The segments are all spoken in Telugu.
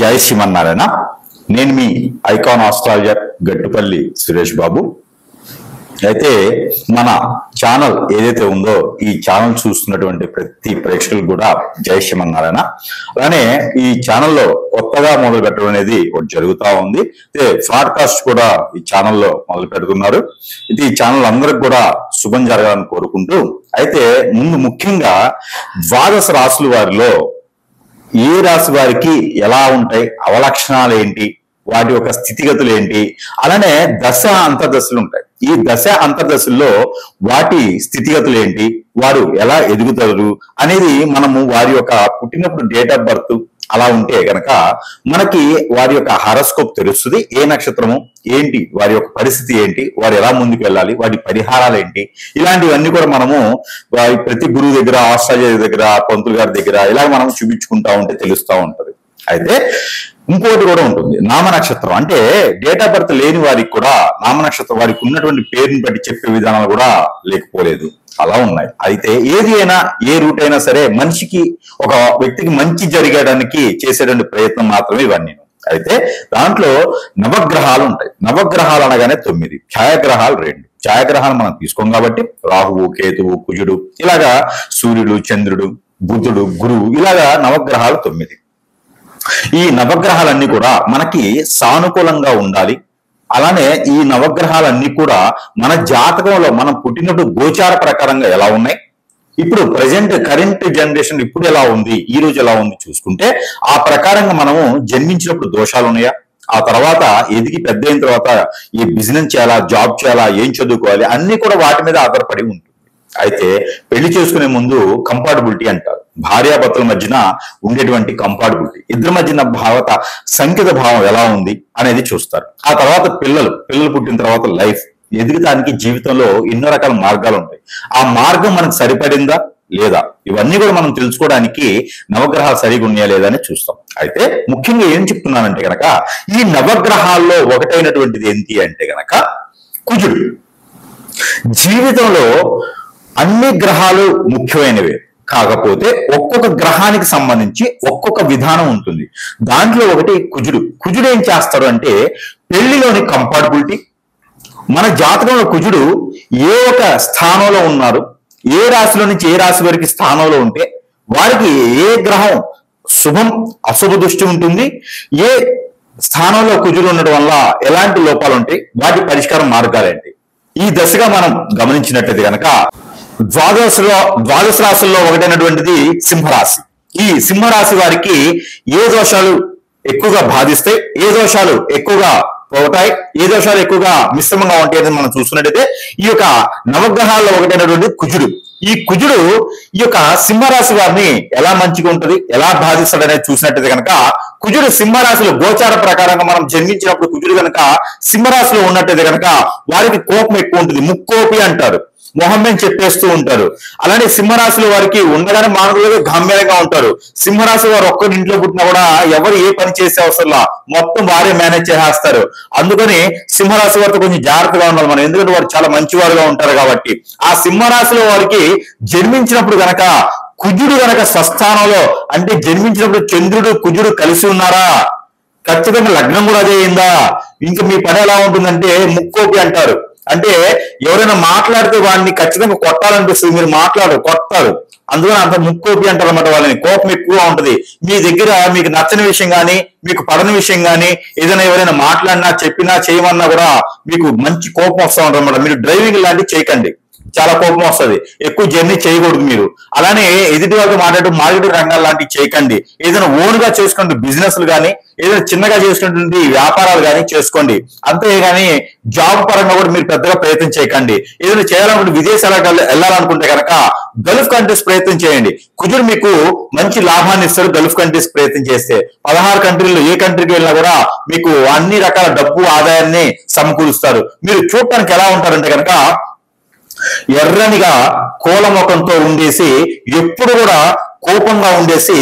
జై శ్రీమన్నారాయణ. నేను మీ ఐకాన్ ఆస్ట్రాలజర్ గట్టుపల్లి సురేష్ బాబు. అయితే మన ఛానల్ ఏదైతే ఉందో ఈ ఛానల్ చూస్తున్నటువంటి ప్రతి ప్రేక్షకులు కూడా జై శ్రీమన్నారాయణ. అలానే ఈ ఛానల్లో కొత్తగా మొదలు పెట్టడం అనేది ఒకటి జరుగుతూ ఉంది. అయితే బ్రాడ్కాస్ట్ కూడా ఈ ఛానల్లో మొదలు పెడుతున్నారు. ఇది ఈ ఛానల్ అందరికి కూడా శుభం జరగాలని కోరుకుంటూ, అయితే ముందు ముఖ్యంగా ద్వాదశ రాశుల వారిలో ఏ రాశి వారికి ఎలా ఉంటాయి, అవలక్షణాలు ఏంటి, వాటి యొక్క స్థితిగతులు ఏంటి, అలానే దశ అంతర్దశలు ఉంటాయి. ఈ దశ అంతర్దశల్లో వాటి స్థితిగతులు ఏంటి, వారు ఎలా ఎదుగుతారు అనేది మనము వారి యొక్క పుట్టినప్పుడు డేట్ ఆఫ్ బర్త్ అలా ఉంటే కనుక మనకి వారి యొక్క హారోస్కోప్ తెలుస్తుంది. ఏ నక్షత్రము ఏంటి, వారి యొక్క పరిస్థితి ఏంటి, వారు ఎలా ముందుకు వెళ్ళాలి, వాటి పరిహారాలు ఏంటి, ఇలాంటివన్నీ కూడా మనము ప్రతి గురువు దగ్గర, ఆస్ట్రాలజర్ దగ్గర, పంతులు గారి దగ్గర ఇలా మనం చూపించుకుంటా ఉంటే తెలుస్తూ ఉంటది. అయితే ఇంకోటి కూడా ఉంటుంది, నామ నక్షత్రం. అంటే డేట్ ఆఫ్ బర్త్ లేని వారికి కూడా నామ నక్షత్రం వారికి ఉన్నటువంటి పేరుని బట్టి చెప్పే విధానాలు కూడా లేకపోలేదు, అలా ఉన్నాయి. అయితే ఏది అయినా, ఏ రూట్ అయినా సరే మనిషికి, ఒక వ్యక్తికి మంచి జరిగేయడానికి చేసేటువంటి ప్రయత్నం మాత్రమే ఇవన్నీ. అయితే దాంట్లో నవగ్రహాలు ఉంటాయి. నవగ్రహాలు అనగానే 9, ఛాయాగ్రహాలు 2. ఛాయాగ్రహాలు మనం తీసుకోం కాబట్టి రాహువు, కేతువు, కుజుడు, ఇలాగా సూర్యుడు, చంద్రుడు, బుధుడు, గురువు, ఇలాగా నవగ్రహాలు 9. ఈ నవగ్రహాలన్నీ కూడా మనకి సానుకూలంగా ఉండాలి. అలానే ఈ నవగ్రహాలన్నీ కూడా మన జాతకంలో మనం పుట్టినప్పుడు గోచార ప్రకారంగా ఎలా ఉన్నాయి, ఇప్పుడు ప్రజెంట్ కరెంట్ జనరేషన్ ఇప్పుడు ఎలా ఉంది, ఈ రోజు ఎలా ఉంది చూసుకుంటే ఆ ప్రకారంగా మనము జన్మించినప్పుడు దోషాలు ఉన్నాయా, ఆ తర్వాత ఎదిగి పెద్ద అయిన తర్వాత ఈ బిజినెస్ చేయాలా, జాబ్ చేయాలా, ఏం చదువుకోవాలి, అన్ని కూడా వాటి మీద ఆధారపడి ఉంటుంది. అయితే పెళ్లి చేసుకునే ముందు కంపాటబిలిటీ అంటారు. భార్యాభర్తల మధ్యన ఉండేటువంటి కంపాటబిలిటీ, ఇద్దరి మధ్యన సంకేత భావం ఎలా ఉంది అనేది చూస్తారు. ఆ తర్వాత పిల్లలు పుట్టిన తర్వాత లైఫ్, ఎదుగుతానికి జీవితంలో ఎన్నో రకాల మార్గాలు ఉంటాయి. ఆ మార్గం మనకు సరిపడిందా లేదా, ఇవన్నీ కూడా మనం తెలుసుకోవడానికి నవగ్రహాలు సరిగా ఉన్నాయా లేదా అని చూస్తాం. అయితే ముఖ్యంగా ఏం చెప్తున్నానంటే గనక, ఈ నవగ్రహాల్లో ఒకటైనటువంటిది ఏంటి అంటే గనక కుజుడు. జీవితంలో అన్ని గ్రహాలు ముఖ్యమైనవే, కాకపోతే ఒక్కొక్క గ్రహానికి సంబంధించి ఒక్కొక్క విధానం ఉంటుంది. దాంట్లో ఒకటి కుజుడు. కుజుడు ఏం చేస్తాడు అంటే పెళ్లిలోని కంపాటబిలిటీ, మన జాతకంలో కుజుడు ఏ ఒక స్థానంలో ఉన్నారు, ఏ రాశిలో నుంచి ఏ రాశి వరకు స్థానంలో ఉంటే వారికి ఏ గ్రహం శుభం అశుభ దృష్టి ఉంటుంది, ఏ స్థానంలో కుజుడు ఉండడం వల్ల ఎలాంటి లోపాలు ఉంటాయి, వాటి పరిష్కారం మార్గాలేంటి, ఈ దశగా మనం గమనించినట్లయితే కనుక ద్వాదశ రాశుల్లో ఒకటైనటువంటిది సింహరాశి. ఈ సింహరాశి వారికి ఏ దోషాలు ఎక్కువగా బాధిస్తాయి, ఏ దోషాలు ఎక్కువగా పోతాయి, ఏ దోషాలు ఎక్కువగా మిశ్రమంగా ఉంటాయి అని మనం చూసుకున్నట్టయితే ఈ యొక్క నవగ్రహాల్లో ఒకటైనటువంటి కుజుడు. ఈ కుజుడు ఈ యొక్క సింహరాశి వారిని ఎలా మంచిగా ఉంటుంది, ఎలా బాధిస్తాడు అనేది చూసినట్టయితే కనుక కుజుడు సింహరాశిలో గోచార ప్రకారంగా మనం జన్మించినప్పుడు కుజుడు కనుక సింహరాశిలో ఉన్నట్టయితే కనుక వారికి కోపం ఎక్కువ ఉంటుంది, ముక్కోపి అంటారు, మొహమ్మని చెప్పేస్తూ ఉంటారు. అలానే సింహరాశిలో వారికి ఉండగానే మానవులుగా గంభీరంగా ఉంటారు. సింహరాశి వారు ఒక్కరి ఇంట్లో పుట్టినా కూడా ఎవరు ఏ పని చేసే అవసరంలా మొత్తం వారే మేనేజ్ చేసేస్తారు. అందుకని సింహరాశి వారితో కొంచెం జాగ్రత్తగా ఉండాలి మనం, ఎందుకంటే వారు చాలా మంచివారుగా ఉంటారు కాబట్టి. ఆ సింహరాశిలో వారికి జన్మించినప్పుడు గనక కుజుడు గనక స్వస్థానంలో, అంటే జన్మించినప్పుడు చంద్రుడు కుజుడు కలిసి ఉన్నారా, ఖచ్చితంగా లగ్నం కూడా అదే అయిందా, ఇంకా మీ పని ఎలా ఉంటుందంటే ముక్కోపి అంటారు. అంటే ఎవరైనా మాట్లాడితే వాడిని ఖచ్చితంగా కొట్టాలనిపిస్తుంది, మీరు కొట్టారు, అందుకని అంత ముక్కోపి అంటారు అన్నమాట. వాళ్ళని కోపం ఎక్కువగా ఉంటది. మీ దగ్గర మీకు నచ్చని విషయం కానీ, మీకు పడని విషయం కానీ, ఏదైనా ఎవరైనా మాట్లాడినా, చెప్పినా, చేయమన్నా కూడా మీకు మంచి కోపం వస్తూ ఉంటుంది అన్నమాట. మీరు డ్రైవింగ్ లాంటివి చేయకండి, చాలా కోపం వస్తుంది. ఎక్కువ జర్నీ చేయకూడదు మీరు. అలానే ఎదుటి వాళ్ళతో మార్కెటింగ్ రంగాలు లాంటివి చేయకండి. ఏదైనా ఓన్ గా చేసుకోండి, బిజినెస్లు కానీ, ఏదైనా చిన్నగా చేసుకున్నటువంటి వ్యాపారాలు కానీ చేసుకోండి. అంతేగాని జాబ్ పరంగా కూడా మీరు పెద్దగా ప్రయత్నం చేయకండి. ఏదైనా చేయాలనుకుంటే విదేశాలకు వెళ్ళాలనుకుంటే కనుక గల్ఫ్ కంట్రీస్ ప్రయత్నం చేయండి. కుజుడు మీకు మంచి లాభాన్ని ఇస్తారు. గల్ఫ్ కంట్రీస్ ప్రయత్నం చేస్తే 16 కంట్రీల్లో ఏ కంట్రీకి వెళ్ళినా కూడా మీకు అన్ని రకాల డబ్బు ఆదాయాన్ని సమకూరుస్తారు. మీరు చూడటానికి ఎలా ఉంటారంటే కనుక ఎర్రనిగా కోలముఖంతో ఉండేసి, ఎప్పుడు కూడా కోపంగా ఉండేసి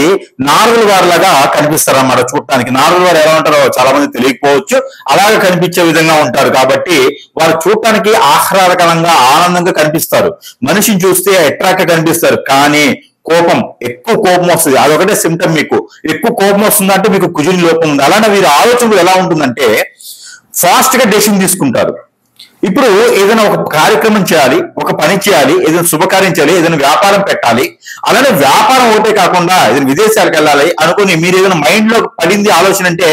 నారదుల వారిలాగా కనిపిస్తారన్నమాట చూడటానికి. నారదుల వారు ఎలా ఉంటారో చాలా మంది తెలియకపోవచ్చు, అలాగే కనిపించే విధంగా ఉంటారు. కాబట్టి వారు చూడటానికి ఆహ్లాదకరంగా, ఆనందంగా కనిపిస్తారు. మనిషిని చూస్తే అట్రాక్ట్ కనిపిస్తారు. కానీ కోపం, ఎక్కువ కోపం వస్తుంది. అదొకటే సిమ్టమ్. మీకు ఎక్కువ కోపం వస్తుందంటే మీకు కుజుని లోపం ఉంది. అలానే వీరి ఆలోచనలు ఎలా ఉంటుందంటే ఫాస్ట్ గా డెసిషన్ తీసుకుంటారు. ఇప్పుడు ఏదైనా ఒక కార్యక్రమం చేయాలి, ఒక పని చేయాలి, ఏదైనా శుభకార్యం చేయాలి, ఏదైనా వ్యాపారం పెట్టాలి, అలానే వ్యాపారం ఒకటే కాకుండా ఏదైనా విదేశాలకు వెళ్ళాలి అనుకుని మీరు ఏదైనా మైండ్ లో పడింది ఆలోచన అంటే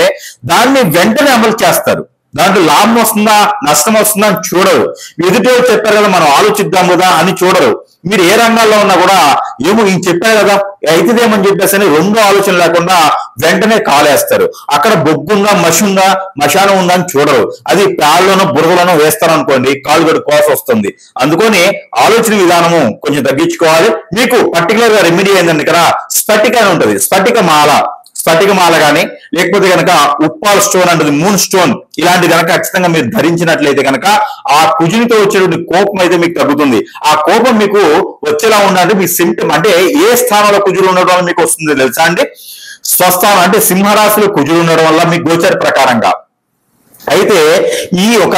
దాన్ని వెంటనే అమలు చేస్తారు. దాంట్లో లాభం వస్తుందా నష్టం వస్తుందా అని చూడరు. ఎదుటి చెప్పారు కదా మనం ఆలోచిద్దాం కదా అని చూడరు. మీరు ఏ రంగాల్లో ఉన్నా కూడా ఏమో ఈయన చెప్పారు కదా అయితేదేమని చెప్పేసి అని రెండో ఆలోచన లేకుండా వెంటనే కాలేస్తారు. అక్కడ బొగ్గుందా మసి ఉందా మశానం ఉందా అని చూడరు. అది ప్యాల్లోనో బురదలోనో వేస్తారు అనుకోండి, కాలు గడి కోస వస్తుంది. అందుకని ఆలోచన విధానము కొంచెం తగ్గించుకోవాలి. మీకు పర్టికులర్ గా రెమెడీ ఏంటంటే ఇక్కడ స్ఫటిక అని ఉంటుంది, స్ఫటిక మాల కానీ లేకపోతే కనుక ఉప్పాల్ స్టోన్ అంటే మూన్ స్టోన్ ఇలాంటి కనుక ఖచ్చితంగా మీరు ధరించినట్లయితే కనుక ఆ కుజునితో వచ్చేటువంటి కోపం అయితే మీకు తగ్గుతుంది. ఆ కోపం మీకు వచ్చేలా ఉండాలంటే మీ సిమ్టమ్ అంటే ఏ స్థానంలో కుజులు ఉండడం వల్ల మీకు వస్తుంది తెలుసా అండి? స్వస్థానం అంటే సింహరాశిలో కుజులు ఉండడం వల్ల మీ గోచర ప్రకారంగా. అయితే ఈ ఒక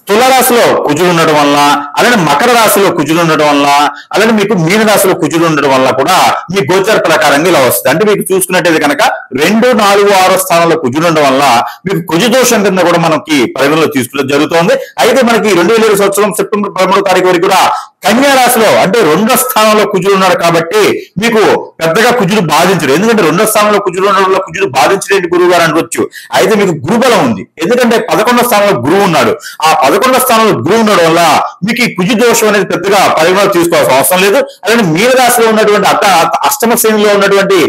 తులరాశిలో కుజులు ఉండడం వల్ల, అలానే మకర రాశిలో కుజులు ఉండడం వల్ల, అలానే మీకు మీన రాశిలో కుజులు ఉండడం వల్ల కూడా మీ గోచర ప్రకారంగా ఇలా వస్తుంది. అంటే మీకు చూసుకున్నట్టయితే కనుక 2, 4, 6 స్థానంలో కుజులు ఉండడం వల్ల మీకు కుజ దోషం కింద కూడా మనకి పరిగణలో తీసుకోవడం జరుగుతుంది. అయితే మనకి 2020 సంవత్సరం సెప్టెంబర్ 13వ తారీఖు వరకు కూడా కన్యా రాశిలో అంటే 2వ స్థానంలో కుజులు ఉన్నాడు కాబట్టి మీకు పెద్దగా కుజులు బాధించడు. ఎందుకంటే 2వ స్థానంలో కుజులు ఉండడం వల్ల కుజులు బాధించలేని గురువు గారు అనుకోవచ్చు. అయితే మీకు గురుబలం ఉంది, ఎందుకంటే 11వ స్థానంలో గురువు ఉన్నాడు. ఆ 11వ స్థానంలో గురువు ఉండడం వల్ల మీకు ఈ కుజ దోషం అనేది పెద్దగా పరిగణలో తీసుకోవాల్సిన అవసరం లేదు. అలాగే మీన రాశిలో ఉన్నటువంటి అష్టమ శ్రేణిలో ఉన్నటువంటి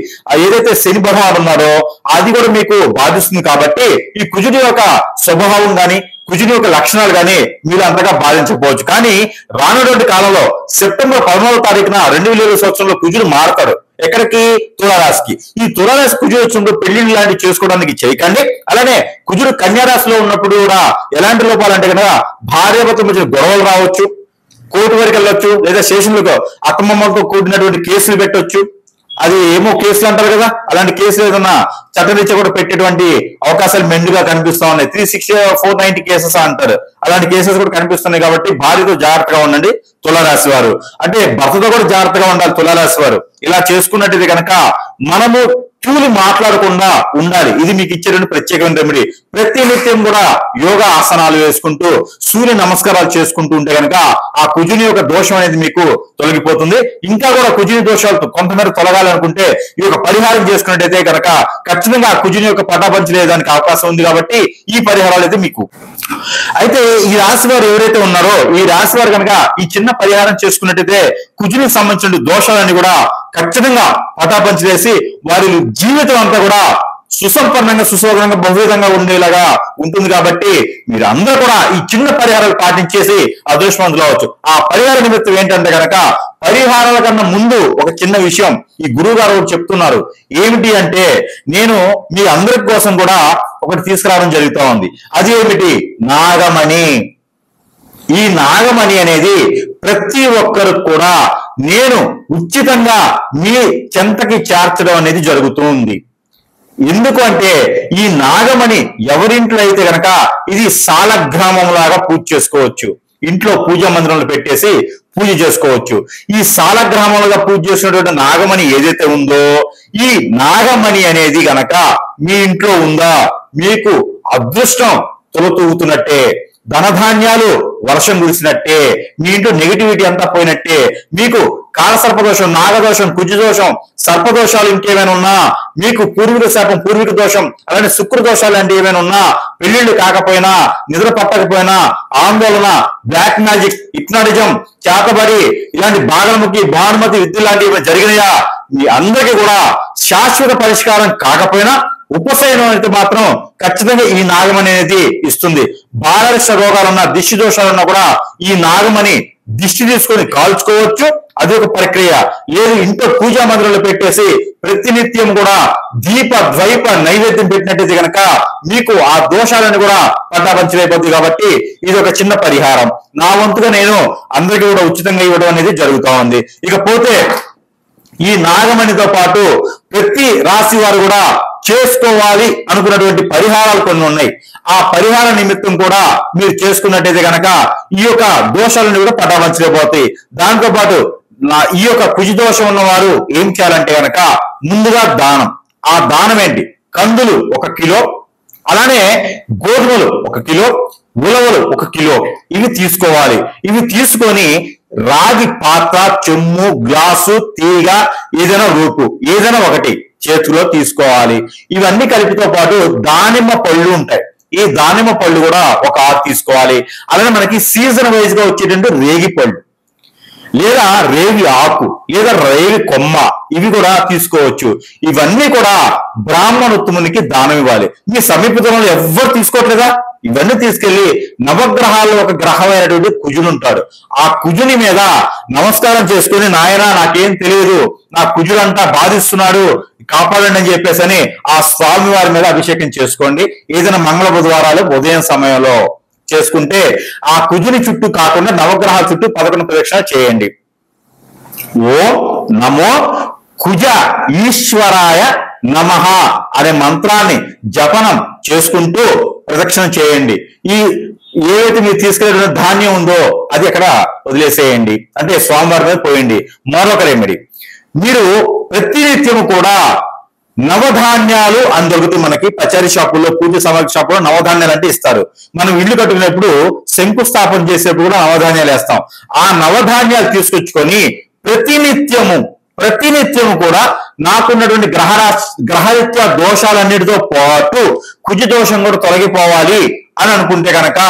ఏదైతే శని భగవానుడు ఉన్నాడో అది కూడా మీకు బాధిస్తుంది. కాబట్టి ఈ కుజుడి యొక్క స్వభావం గాని కుజుని యొక్క లక్షణాలు కానీ మీరు అంతగా బాధించకపోవచ్చు. కానీ రానున్నటువంటి కాలంలో సెప్టెంబర్ 13వ తారీఖున 2020 సంవత్సరంలో కుజులు మారతారు. ఎక్కడికి? తులారాశికి. ఈ తులారాశి కుజులు వచ్చినప్పుడు పెళ్లిళ్ళు లాంటివి చేసుకోవడానికి చేయకండి. అలానే కుజుడు కన్యా రాశిలో ఉన్నప్పుడు కూడా ఎలాంటి లోపాలంటే కనుక భార్యాభర్తల మధ్య గొడవలు రావచ్చు, కోర్టు వరకు వెళ్ళొచ్చు, లేదా స్టేషన్లకు అత్తమామలతో కూడినటువంటి కేసులు పెట్టొచ్చు. అది ఏమో కేసులు అంటారు కదా, అలాంటి కేసులు ఏదన్నా చట్టరీత్యా కూడా పెట్టేటువంటి అవకాశాలు మెండుగా కనిపిస్తా ఉన్నాయి. 360, 490 కేసెస్ అంటారు. అలాంటి కేసెస్ కూడా కనిపిస్తున్నాయి. కాబట్టి భార్యతో జాగ్రత్తగా ఉండండి తులారాశి వారు. అంటే భర్తతో కూడా జాగ్రత్తగా ఉండాలి తులారాశి వారు. ఇలా చేసుకున్నట్టయితే కనుక మనము చూలి మాట్లాడకుండా ఉండాలి. ఇది మీకు ఇచ్చేటువంటి ప్రత్యేకమైన రెమెడీ. ప్రతి నిత్యం కూడా యోగా ఆసనాలు వేసుకుంటూ సూర్య నమస్కారాలు చేసుకుంటూ ఉంటే కనుక ఆ కుజుని యొక్క దోషం అనేది మీకు తొలగిపోతుంది. ఇంకా కూడా కుజుని దోషాలు కొంతమేర తొలగాలనుకుంటే ఈ యొక్క పరిహారం చేసుకున్నట్టయితే కనుక ఖచ్చితంగా ఆ కుజుని యొక్క పటాపంచి లేదానికి అవకాశం ఉంది. కాబట్టి ఈ పరిహారాలు అయితే మీకు. అయితే ఈ రాశి వారు ఎవరైతే ఉన్నారో ఈ రాశి వారు కనుక ఈ చిన్న పరిహారం చేసుకున్నట్టయితే కుజునికి సంబంధించిన దోషాలన్నీ కూడా ఖచ్చితంగా పటాపంచి వేసి వారి జీవితం అంతా కూడా సుసంపన్నంగా సుశోభనంగా బహువిధంగా ఉండేలాగా ఉంటుంది. కాబట్టి మీరు అందరూ కూడా ఈ చిన్న పరిహారాలు పాటించేసి అదృష్టవంతులు అవ్వచ్చు. ఆ పరిహార నిమిత్తం ఏంటంటే కనుక పరిహారాల కన్నా ముందు ఒక చిన్న విషయం ఈ గురువు గారు చెప్తున్నారు. ఏమిటి అంటే నేను మీ అందరి కోసం కూడా ఒకటి తీసుకురావడం జరుగుతూ ఉంది. అది ఏమిటి? నాగమణి. ఈ నాగమణి అనేది ప్రతి ఒక్కరు కూడా నేను ఉచితంగా మీ చెంతకి చేర్చడం అనేది జరుగుతుంది. ఎందుకు అంటే ఈ నాగమణి ఎవరింట్లో అయితే గనక ఇది సాలగ్రామం లాగా పూజ చేసుకోవచ్చు. ఇంట్లో పూజా మందిరంలో పెట్టేసి పూజ చేసుకోవచ్చు. ఈ సాలగ్రామంలో పూజ చేసినటువంటి నాగమణి ఏదైతే ఉందో ఈ నాగమణి అనేది గనక మీ ఇంట్లో ఉందా మీకు అదృష్టం తొలతూగుతున్నట్టే, ధనధాన్యాలు వర్షం కురిసినట్టే, మీ ఇంట్లో నెగిటివిటీ అంతా పోయినట్టే. మీకు కాలసర్పదోషం, నాగదోషం, కుజదోషం, సర్పదోషాలు ఇంకేమైనా ఉన్నా, మీకు పూర్వీక శాపం, పూర్వీక దోషం, అలానే శుక్ర దోషాలు అంటే ఏమైనా ఉన్నా, పెళ్లిళ్ళు కాకపోయినా, నిద్ర పట్టకపోయినా, ఆందోళన, బ్లాక్ మ్యాజిక్, హిప్నాటిజం, చేతబడి, ఇలాంటి బాగలముఖి, భానుమతి విద్య లాంటివి జరిగినాయా మీ అందరికీ కూడా శాశ్వత పరిష్కారం కాకపోయినా ఉపశమనం అయితే మాత్రం ఖచ్చితంగా ఈ నాగమణి అనేది ఇస్తుంది. బాలరిష్ట రోగాలున్నా, దిష్టి దోషాలున్నా కూడా ఈ నాగమణి దిష్టి తీసుకొని కాల్చుకోవచ్చు. అది ఒక ప్రక్రియ. లేదు ఇంట్లో పూజా మందిరంలో పెట్టేసి ప్రతినిత్యం కూడా దీప ద్వైప నైవేద్యం పెట్టినట్టయితే కనుక మీకు ఆ దోషాలను కూడా పటాపంచలైపోతుంది. కాబట్టి ఇది ఒక చిన్న పరిహారం. నా వంతుగా నేను అందరికీ కూడా ఉచితంగా ఇవ్వడం అనేది జరుగుతూ ఉంది. ఇకపోతే ఈ నాగమణితో పాటు ప్రతి రాశి వారు కూడా చేసుకోవాలి అనుకున్నటువంటి పరిహారాలు కొన్ని ఉన్నాయి. ఆ పరిహార నిమిత్తం కూడా మీరు చేసుకున్నట్టయితే కనుక ఈ యొక్క దోషాలను కూడా పటాపంచలేకపోతాయి. దాంతో పాటు ఈ యొక్క కుజదోషం ఉన్నవారు ఏం చేయాలంటే కనుక ముందుగా దానం. ఆ దానం ఏంటి? కందులు 1 కిలో, అలానే గోధుమలు 1 కిలో, ఉలవలు 1 కిలో, ఇవి తీసుకోవాలి. ఇవి తీసుకొని రాగి పాత్ర, చెమ్ము, గ్లాసు, తీగ, ఏదైనా రూపు ఏదైనా ఒకటి చేతిలో తీసుకోవాలి. ఇవన్నీ కలిపితో పాటు దానిమ్మ పళ్ళు ఉంటాయి, ఈ దానిమ్మ పళ్ళు కూడా ఒక 6 తీసుకోవాలి. అలానే మనకి సీజన్ వైజ్ గా వచ్చేటువంటి రేగి పళ్ళు, లేదా రేగి ఆకు, లేదా రేగి కొమ్మ, ఇవి కూడా తీసుకోవచ్చు. ఇవన్నీ కూడా బ్రాహ్మణోత్తమునికి దానం ఇవ్వాలి. మీ సమీపంలో ఎవ్వరు తీసుకోవట్లేదా? ఇవన్నీ తీసుకెళ్లి నవగ్రహాల్లో ఒక గ్రహమైనటువంటి కుజుడు ఉంటాడు, ఆ కుజుని మీద నమస్కారం చేసుకుని, నాయన నాకేం తెలియదు, నా కుజుడంతా బాధిస్తున్నాడు, కాపాడండి అని చెప్పేసి అని ఆ స్వామి వారి మీద అభిషేకం చేసుకోండి. ఏదైనా మంగళ బుధవారాలు ఉదయం సమయంలో చేసుకుంటే ఆ కుజుని చుట్టూ కాకుండా నవగ్రహాల చుట్టూ 11 ప్రదక్షిణ చేయండి. ఓం నమో కుజ ఈశ్వరాయ నమః అనే మంత్రాన్ని జపనం చేసుకుంటూ ప్రదక్షిణ చేయండి. ఈ ఏవైతే మీరు తీసుకెళ్ళిన ధాన్యం ఉందో అది అక్కడ వదిలేసేయండి, అంటే స్వామివారి మీద పోయండి. మరొక రెమెడీ, మీరు ప్రతినిత్యము కూడా నవధాన్యాలు అని దొరుకుతాయి మనకి పచారీ షాపుల్లో, పూజ సామాగ్రి షాపులో నవధాన్యాలు అంటే ఇస్తారు. మనం ఇల్లు కట్టుకునేప్పుడు శంకుస్థాపన చేసేప్పుడు కూడా నవధాన్యాలు వేస్తాం. ఆ నవధాన్యాలు తీసుకొచ్చుకొని ప్రతినిత్యము కూడా నాకున్నటువంటి గ్రహరీత్యా దోషాలన్నిటితో పాటు కుజ దోషం కూడా తొలగిపోవాలి అని అనుకుంటే కనుక,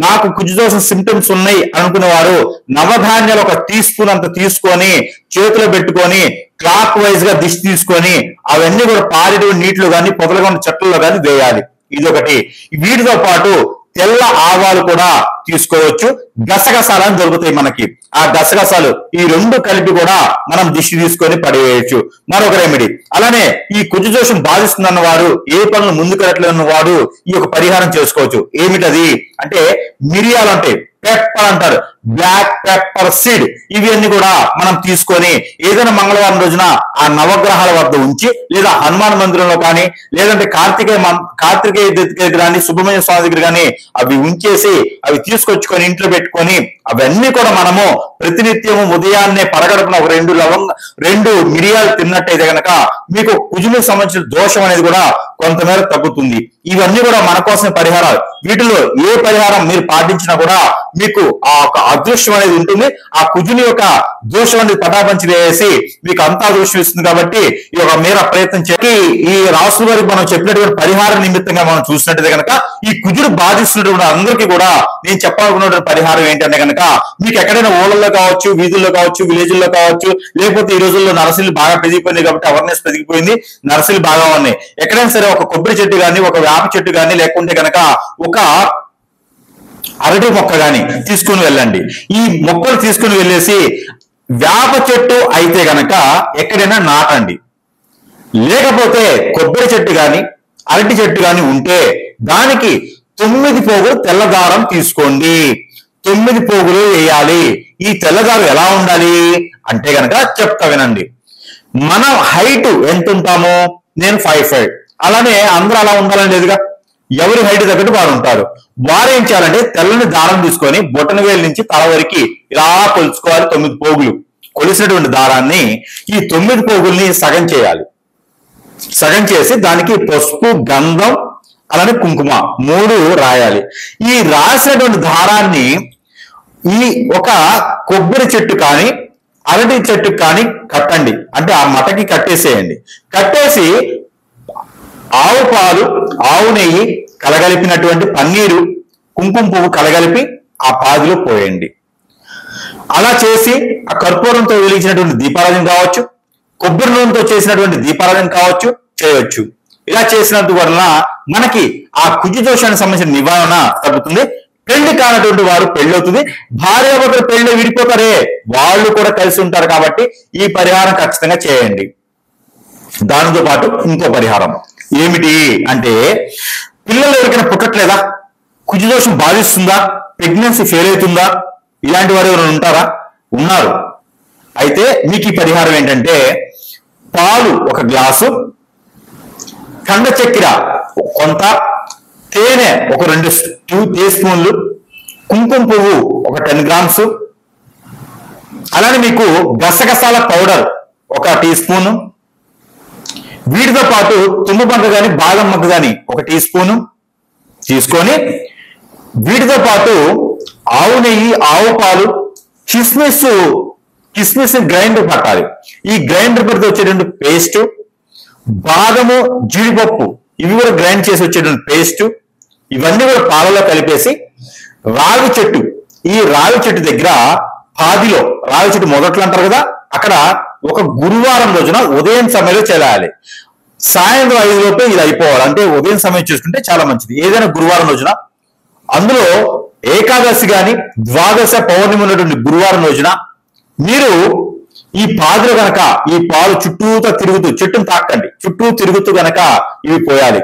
నాకు కుజదోషం సింటమ్స్ ఉన్నాయి అనుకునే వారు నవధాన్యాలు 1 టీ స్పూన్ అంత తీసుకొని చేతిలో పెట్టుకొని క్లాక్ వైజ్ గా దిష్టి తీసుకొని అవన్నీ కూడా పారేటువంటి నీటిలో కానీ పొదలుగా ఉన్న చెట్లలో కానీ వేయాలి. ఇదొకటి. వీటితో పాటు తెల్ల ఆవాలు కూడా తీసుకోవచ్చు. గసగసాలని దొరుకుతాయి మనకి, ఆ గసగసాలు ఈ 2 కలిపి కూడా మనం దిష్టి తీసుకొని పడేయచ్చు. మరొక రెమెడీ, అలానే ఈ కుజదోషం బాధిస్తుందన్న వారు, ఏ పనులు ముందుకెళ్ళట్లేదన్న వాడు ఈ యొక్క పరిహారం చేసుకోవచ్చు. ఏమిటది అంటే, మిరియాలు అంటే పెప్పర్ అంటారు, బ్లాక్ పెప్పర్ సీడ్, ఇవి అన్ని కూడా మనం తీసుకొని ఏదైనా మంగళవారం రోజున ఆ నవగ్రహాల వద్ద ఉంచి, లేదా హనుమాన్ మందిరంలో కానీ, లేదంటే కార్తికేయ దగ్గర కానీ, సుబ్రహ్మణ్య స్వామి దగ్గర కానీ అవి ఉంచేసి అవి తీసుకొచ్చుకొని ఇంట్లో పెట్టుకొని అవన్నీ కూడా మనము ప్రతినిత్యము ఉదయాన్నే పరగడుపున 2 మిరియాలు తిన్నట్టయితే కనుక మీకు కుజునికి సంబంధించిన దోషం అనేది కూడా కొంతమేర తగ్గుతుంది. ఇవన్నీ కూడా మన కోసం పరిహారాలు. వీటిలో ఏ పరిహారం మీరు పాటించినా కూడా మీకు ఆ అదృష్టం అనేది ఉంటుంది. ఆ కుజుని యొక్క దోషం అనేది పటాపంచి వేసి మీకు అంతా దోషం ఇస్తుంది. కాబట్టి ఈ యొక్క మేర ప్రయత్నం చేసి ఈ రాసుల వారికి మనం చెప్పినటువంటి పరిహార నిమిత్తంగా మనం చూసినట్టయితే కనుక, ఈ కుజుడు బాధిస్తున్నటువంటి అందరికీ కూడా నేను చెప్పాలనుకున్నటువంటి పరిహారం ఏంటంటే కనుక, మీకు ఎక్కడైనా ఊళ్ళల్లో కావచ్చు, వీధుల్లో కావచ్చు, విలేజ్ల్లో కావచ్చు, లేకపోతే ఈ రోజుల్లో నర్సరీలు బాగా పెరిగిపోయినాయి కాబట్టి అవేర్నెస్ పెరిగిపోయింది, నర్సరీలు బాగా ఉన్నాయి. ఎక్కడైనా సరే ఒక కొబ్బరి చెట్టు కానీ, ఒక వేప చెట్టు కానీ, లేకుంటే కనుక ఒక అరటి మొక్క కానీ తీసుకుని వెళ్ళండి. ఈ మొక్కలు తీసుకుని వెళ్ళేసి వేప చెట్టు అయితే గనక ఎక్కడైనా నాటండి. లేకపోతే కొబ్బరి చెట్టు కానీ, అరటి చెట్టు కానీ ఉంటే దానికి 9 పోగులు తెల్లదారం తీసుకోండి. 9 పోగులు వేయాలి. ఈ తెల్లదారం ఎలా ఉండాలి అంటే గనక చెప్తా వినండి. మన హైట్ ఎంత ఉంటామో, నేను 5'5", అలానే అందరూ అలా ఉండాలని లేదుగా, ఎవరి హైట్ తగ్గట్టు వారు ఉంటారు. వారు ఏం చేయాలంటే తెల్లని దారం తీసుకొని బొటన వేలు నుంచి తల వరకు ఇలా కొలుచుకోవాలి. 9 పోగులు కొలిసినటువంటి దారాన్ని, ఈ 9 పోగుల్ని సగం చేయాలి. సగం చేసి దానికి పసుపు, గంధం, అలానే కుంకుమ 3 రాయాలి. ఈ రాసినటువంటి దారాన్ని ఈ ఒక కొబ్బరి చెట్టు కానీ, అరటి చెట్టు కానీ కట్టండి. అంటే ఆ మటకి కట్టేసేయండి. కట్టేసి ఆవు పాలు, ఆవు నెయ్యి కలగలిపినటువంటి పన్నీరు, కుంకుమ పువ్వు కలగలిపి ఆ పాదిలో పోయండి. అలా చేసి ఆ కర్పూరంతో వెలిగించినటువంటి దీపారాధన కావచ్చు, కొబ్బరి నూనెతో చేసినటువంటి దీపారాధన కావచ్చు, చేయవచ్చు. ఇలా చేసినందు వలన మనకి ఆ కుజ దోషానికి సంబంధించిన నివారణ తగ్గుతుంది. పెళ్లి కానటువంటి వారు పెళ్లి అవుతుంది. భార్యాభర్తలు పెళ్లి విడిపోతారే, వాళ్ళు కూడా కలిసి ఉంటారు. కాబట్టి ఈ పరిహారం ఖచ్చితంగా చేయండి. దానితో పాటు ఇంకో పరిహారం ఏమిటి అంటే, పిల్లలు ఎవరికైనా పుట్టట్లేదా, కుజదోషం బాధిస్తుందా, ప్రెగ్నెన్సీ ఫెయిల్ అవుతుందా, ఇలాంటి వారు ఎవరైనా ఉంటారా? ఉన్నారు. అయితే మీకు ఈ పరిహారం ఏంటంటే, పాలు 1 గ్లాసు, కండ చక్కెర కొంత, తేనె ఒక 2 టీ స్పూన్లు, కుంకుమ పువ్వు ఒక 10 గ్రామ్స్, అలానే మీకు గసగసాల పౌడర్ 1 టీ స్పూను, వీటితో పాటు తుమ్ము బంక కానీ బాదం మొక్క కానీ 1 టీ స్పూను తీసుకొని, వీటితో పాటు ఆవు నెయ్యి, ఆవు పాలు, కిస్మిస్ గ్రైండర్ పట్టాలి. ఈ గ్రైండర్ పడితే వచ్చేటువంటి పేస్ట్, బాదము, జీడిపప్పు ఇవి కూడా గ్రైండ్ చేసి వచ్చేటువంటి పేస్ట్, ఇవన్నీ కూడా పాలలో కలిపేసి రావి చెట్టు, ఈ రావి చెట్టు దగ్గర పాదిలో, రావి చెట్టు మొదట్లు అంటారు కదా, అక్కడ ఒక గురువారం రోజున ఉదయం సమయంలో చేయాలి. సాయంత్రం 5 లోపే ఇది అయిపోవాలి. అంటే ఉదయం సమయం చూసుకుంటే చాలా మంచిది. ఏదైనా గురువారం రోజున, అందులో ఏకాదశి గాని ద్వాదశ పౌర్ణమి ఉన్నటువంటి గురువారం రోజున మీరు ఈ పాదులు గనక ఈ పాలు చుట్టూతో తిరుగుతూ, చెట్టును తాకండి, చుట్టూ తిరుగుతూ గనక ఇవి పోయాలి.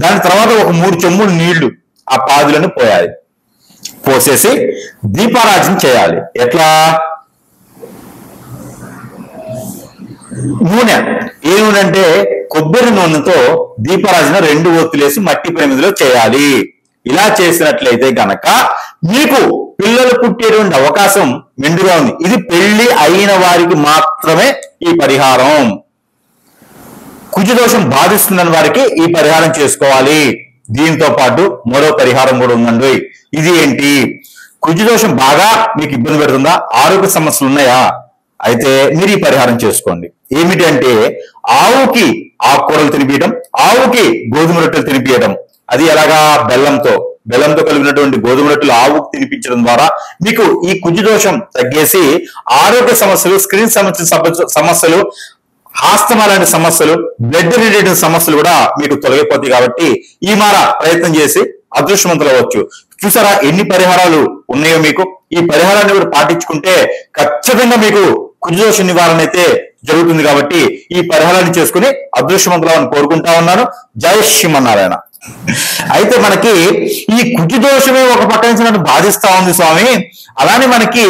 దాని తర్వాత ఒక 3 చెంబులు నీళ్లు ఆ పాదులను పోయాలి. పోసేసి దీపారాజన చేయాలి. ఎట్లా? నూనె, ఏ నూనె అంటే కొబ్బరి నూనెతో దీపారాజన 2 ఒత్తులేసి మట్టి ప్రమిదిలో చేయాలి. ఇలా చేసినట్లయితే గనక మీకు పిల్లలు పుట్టేటువంటి అవకాశం మెండుగా ఉంది. ఇది పెళ్లి అయిన వారికి మాత్రమే ఈ పరిహారం. కుజదోషం బాధిస్తుందని వారికి ఈ పరిహారం చేసుకోవాలి. దీంతో పాటు మరో పరిహారం కూడా ఉందండి. ఇది ఏంటి? కుజదోషం బాగా మీకు ఇబ్బంది పెడుతుందా? ఆరోగ్య సమస్యలు ఉన్నాయా? అయితే మీరు ఈ పరిహారం చేసుకోండి. ఏమిటి అంటే, ఆవుకి ఆకుకూరలు తినిపించడం, ఆవుకి గోధుమ రొట్టెలు తినిపించడం. అది ఎలాగా? బెల్లంతో కలిగినటువంటి గోధుమ రొట్టెలు ఆవుకు తినిపించడం ద్వారా మీకు ఈ కుజదోషం తగ్గేసి ఆరోగ్య సమస్యలు, స్క్రీన్ సమస్యలు, ఆస్తమా లాంటి సమస్యలు, బ్లడ్ రిలేటెడ్ సమస్యలు కూడా మీకు తొలగిపోతాయి. కాబట్టి ఈ మార ప్రయత్నం చేసి అదృష్టవంతులు అవ్వచ్చు. చూసారా ఎన్ని పరిహారాలు ఉన్నాయో మీకు? ఈ పరిహారాన్ని కూడా పాటించుకుంటే ఖచ్చితంగా మీకు కుజదోష నివారణ అయితే జరుగుతుంది. కాబట్టి ఈ పరిహారాన్ని చేసుకుని అదృష్టవంతులను కోరుకుంటా ఉన్నాను. జై శ్రీమన్నారాయణ. అయితే మనకి ఈ కుజదోషమే ఒక పక్క నుంచి నన్ను బాధిస్తా ఉంది స్వామి, అలానే మనకి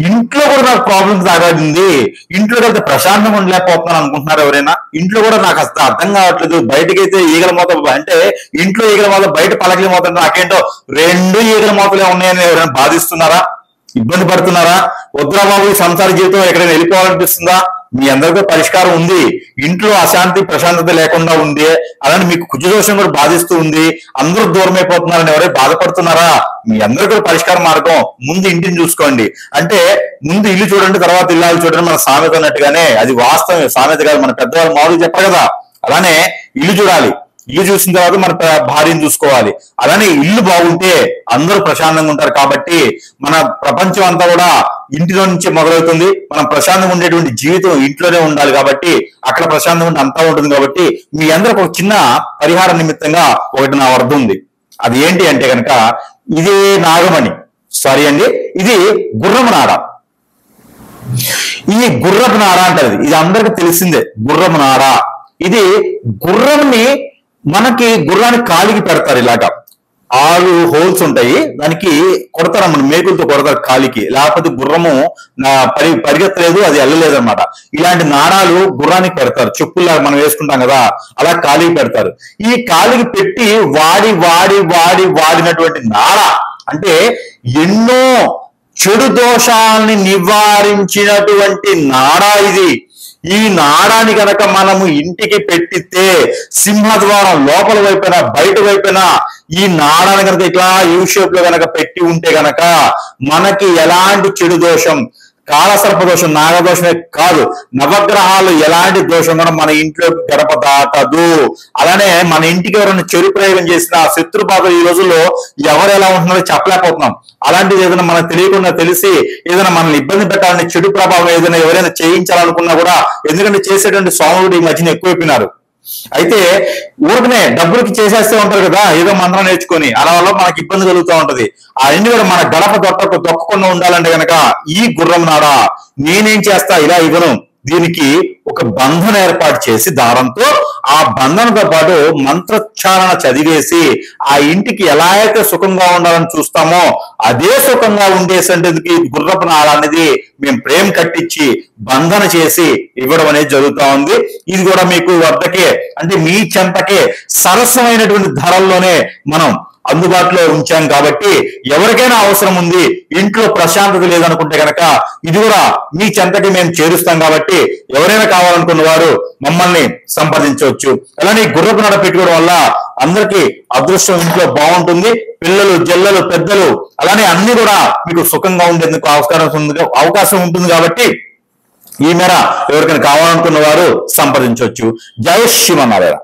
ఇంట్లో కూడా నాకు ప్రాబ్లమ్స్ తాగాడింది, ఇంట్లో వెళ్తే ప్రశాంతంగా ఉండలేకపోతున్నాను అనుకుంటున్నారు ఎవరైనా? ఇంట్లో కూడా నాకు అసలు అర్థం కావట్లేదు. బయటకైతే ఈగల మూత, అంటే ఇంట్లో ఈగల మూత, బయట పలకల మూత, నాకేంటో 2 ఈగల మూతలే ఉన్నాయని ఎవరైనా బాధిస్తున్నారా? ఇబ్బంది పడుతున్నారా? వద్దురా బాబు, సంసార జీవితం ఎక్కడైనా వెళ్ళిపోవాలనిపిస్తుందా? మీ అందరికీ పరిష్కారం ఉంది. ఇంట్లో అశాంతి ప్రశాంతత లేకుండా ఉంది, అలానే మీకు కుజదోషం కూడా బాధిస్తూ ఉంది, అందరూ దూరం అయిపోతున్నారని ఎవరైనా బాధపడుతున్నారా? మీ అందరికీ కూడా పరిష్కార మార్గం, ముందు ఇంటిని చూసుకోండి. అంటే ముందు ఇల్లు చూడండి, తర్వాత ఇల్లాలు చూడండి మన సామెత అన్నట్టుగానే, అది వాస్తవం, సామెత కాదు, మన పెద్దవాళ్ళు మామూలుగా చెప్పరు కదా. అలానే ఇల్లు చూడాలి, ఇల్లు చూసిన తర్వాత మన భార్యను చూసుకోవాలి. అలానే ఇల్లు బాగుంటే అందరూ ప్రశాంతంగా ఉంటారు. కాబట్టి మన ప్రపంచం అంతా కూడా ఇంటిలో నుంచే మొదలవుతుంది. మనం ప్రశాంతంగా ఉండేటువంటి జీవితం ఇంట్లోనే ఉండాలి. కాబట్టి అక్కడ ప్రశాంతంగా ఉంటే అంతా ఉంటుంది. కాబట్టి మీ అందరికి ఒక చిన్న పరిహార నిమిత్తంగా ఒకటి నా వద్ద ఉంది. అది ఏంటి అంటే కనుక, ఇదే నాగమణి, సారీ అండి, ఇది గుర్రపు నార. ఈ గుర్రపు నార అంటారు, ఇది అందరికి తెలిసిందే. గుర్రపు నార, ఇది గుర్రంని మనకి గుర్రానికి కాలికి పెడతారు. ఇలాగా 6 హోల్స్ ఉంటాయి, దానికి కొడతారు అన్నమాట, మేకులతో కొడతారు కాలికి. లేకపోతే గుర్రము పరిగెత్తలేదు, అది వెళ్ళలేదు అనమాట. ఇలాంటి నారాలు గుర్రానికి పెడతారు, చెప్పుల్లాగా మనం వేసుకుంటాం కదా, అలా కాలికి పెడతారు. ఈ కాలికి పెట్టి వాడినటువంటి నార అంటే ఎన్నో చెడు దోషాలని నివారించినటువంటి నార ఇది. ఈ నాడాని గనక మనము ఇంటికి పెట్టితే, సింహద్వారం లోపల వైపున బయట వైపున ఈ నాడాని కనుక ఇట్లా యూ షేప్ లో గనక పెట్టి ఉంటే గనక మనకి ఎలాంటి చెడు దోషం, కాలసర్ప దోషం, నాగదోషమే కాదు, నవగ్రహాలు ఎలాంటి దోషం కూడా మన ఇంట్లో గడప దాటదు. అలానే మన ఇంటికి ఎవరైనా చెడు ప్రయోగం చేసిన శత్రు బాధ ఈ రోజుల్లో ఎవరు ఎలా ఉంటున్నారో చెప్పలేకపోతున్నాం. అలాంటిది ఏదైనా మనకు తెలియకుండా తెలిసి ఏదైనా మనల్ని ఇబ్బంది పెట్టాలని చెడు ప్రభావం ఏదైనా ఎవరైనా చేయించాలనుకున్నా కూడా, ఎందుకంటే చేసేటువంటి స్వాములు ఈ మధ్యన ఎక్కువైపోయినారు. అయితే ఊరికనే డబ్బులకి చేసేస్తూ ఉంటారు కదా, ఏదో మంత్రం నేర్చుకొని, అలా వల్ల మనకి ఇబ్బంది కలుగుతూ ఉంటది. అవన్నీ కూడా మన గడప దొక్కకుండా ఉండాలంటే కనుక ఈ గుర్రం నాడ నేనేం చేస్తా, ఇలా ఇవ్వను, దీనికి ఒక బంధన ఏర్పాటు చేసి దారంతో ఆ బంధనతో పాటు మంత్రోచ్చారణ చదివేసి ఆ ఇంటికి ఎలా అయితే సుఖంగా ఉండాలని చూస్తామో అదే సుఖంగా ఉండేసరికి గుర్రపు నాడ అనేది మేము ప్రేమ కట్టించి బంధన చేసి ఇవ్వడం అనేది జరుగుతూ ఉంది. ఇది కూడా మీకు వద్దకే, అంటే మీ చెంతకే సరసమైనటువంటి ధరల్లోనే మనం అందుబాటులో ఉంచాం కాబట్టి ఎవరికైనా అవసరం ఉంది, ఇంట్లో ప్రశాంతత లేదనుకుంటే కనుక ఇది కూడా మీ చెంతకి మేము చేరుస్తాం కాబట్టి ఎవరైనా కావాలనుకున్న వారు మమ్మల్ని సంప్రదించవచ్చు. అలానే గుర్రపు నడ పెట్టుకోవడం వల్ల అందరికీ అదృష్టం ఇంట్లో బాగుంటుంది. పిల్లలు, జల్లలు, పెద్దలు అలానే అన్ని కూడా మీకు సుఖంగా ఉండేందుకు అవకాశం ఉంటుంది కాబట్టి ఈ మేర ఎవరికైనా కావాలనుకున్న వారు సంప్రదించవచ్చు. జై శ్రీమన్నారాయణ.